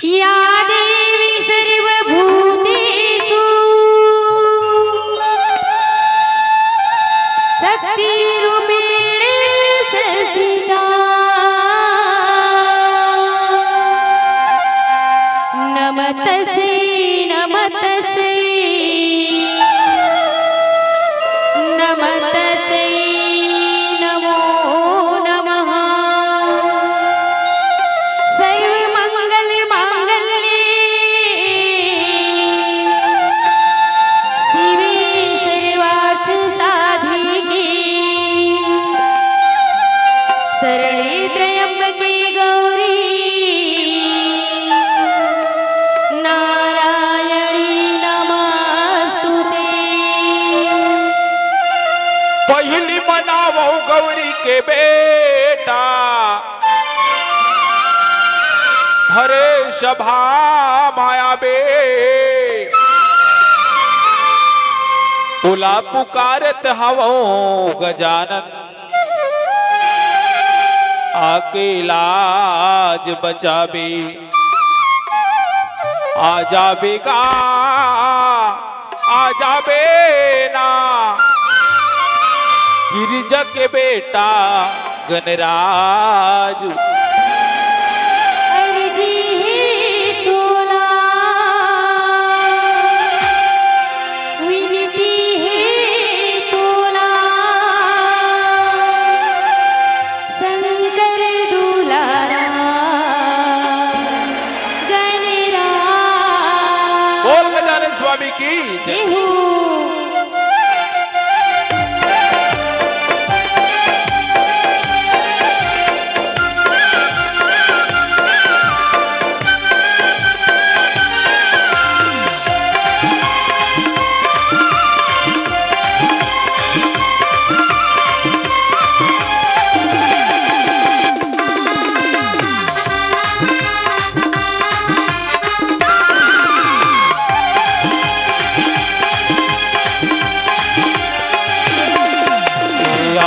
या देवी सर्वभूतेषु शक्तिरूपेण संस्थिता नमस्तस्यै नमस्तस्यै नमस्तस्यै नमो नमः सर्वमङ्गलमाङ्गल्ये शिवे सर्वार्थसाधिके शरणे त्र्यम्बके गौरी नारायणी नमस्तुते। पहिली मनावो गौरी के बेटा हरे सभा माया बे तुला पुकारत हवो गजानन आके लाज बचाबे आजा बेगा आजा बेना गिरिजा के बेटा गणराज अर्जी है तोला विनती है तोला शंकर दुलारा गणराज। बोल गजानन स्वामी की जय। जय हो।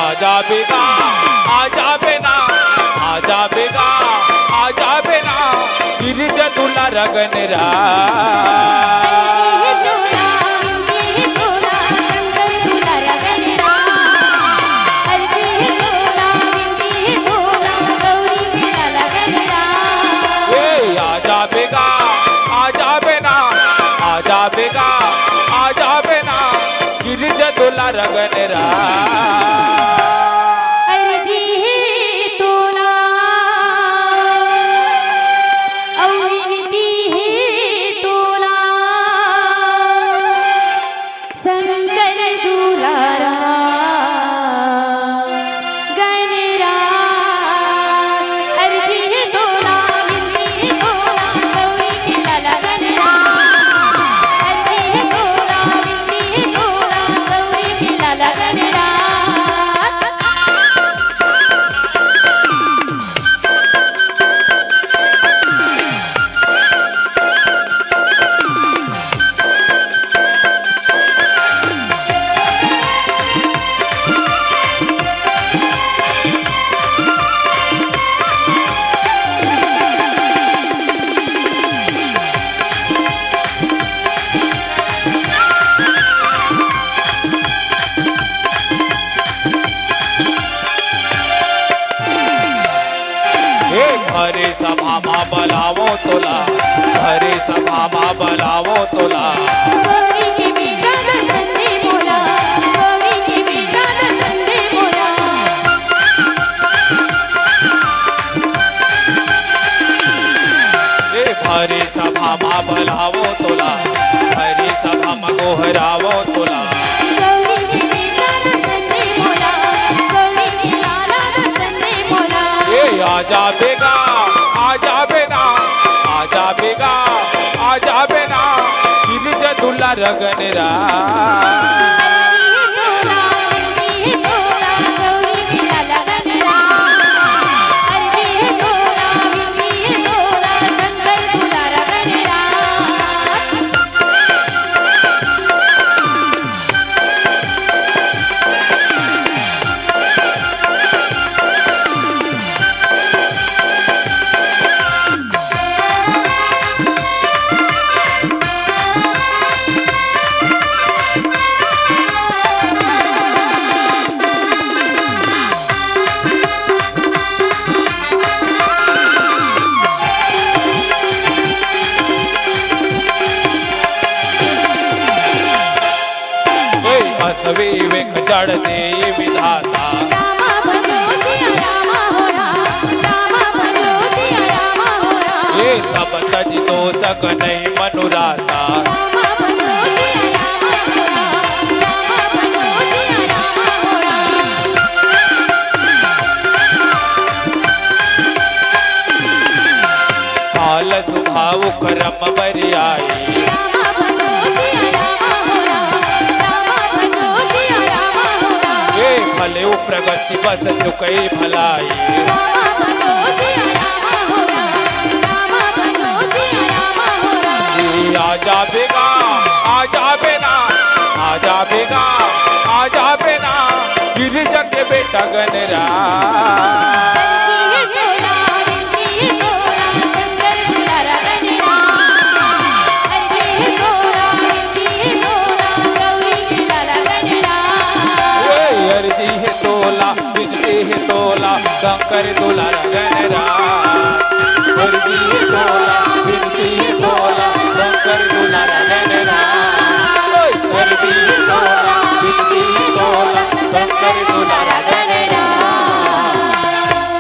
आजा बेगा आजा बेना आजा बेगा आजा बेना गिरिजा दुलारा गणराज आजा बेगा आजा बेना आजा बेगा आजा बेना गिरिजा दुलारा गणराज हरे सभा मा बलावो तोला हरे सभा मा बलावो तोला गौरी के बेटा दसंदे बोला गौरी के बेटा दसंदे बोला हरे सभा मा बलावो तोला हरे सभा मा गोहरावो तोला गौरी के बेटा दसंदे बोला गौरी के लाला दसंदे बोला। आजा बेगा आजा बेना आजा बेगा आजा बेना गिरिजा दुलारा गणराज जग नहीं मनुराता रामा बनो जिया रामा हो राम, रामा बनो जिया रामा हो राम। काल स्वभाव कर्म बरियाई रामा बनो जिया रामा हो राम, रामा बनो जिया रामा हो राम। ये भले प्रगति बस चुकई भलाई रामा बनो जिया रामा हो राम, रामा बनो जिया रामा हो राम। आ जाबेगा आ जाबेना आ जाबेगा आ जाबेना गिरिजा के बेटा गनरा रंजिए तोरा शंकर दुलारा गणरा, रंजिए तोरा गौरी के लाला गणरा। अर्जी है तोला बिजली है तोला शंकर दुलारा गनरा अर्जी है तोला बिजली है तोला शंकर दुलारा गनरा अर्जी है तोला बिजली है तोला शंकर दुलारा गनरा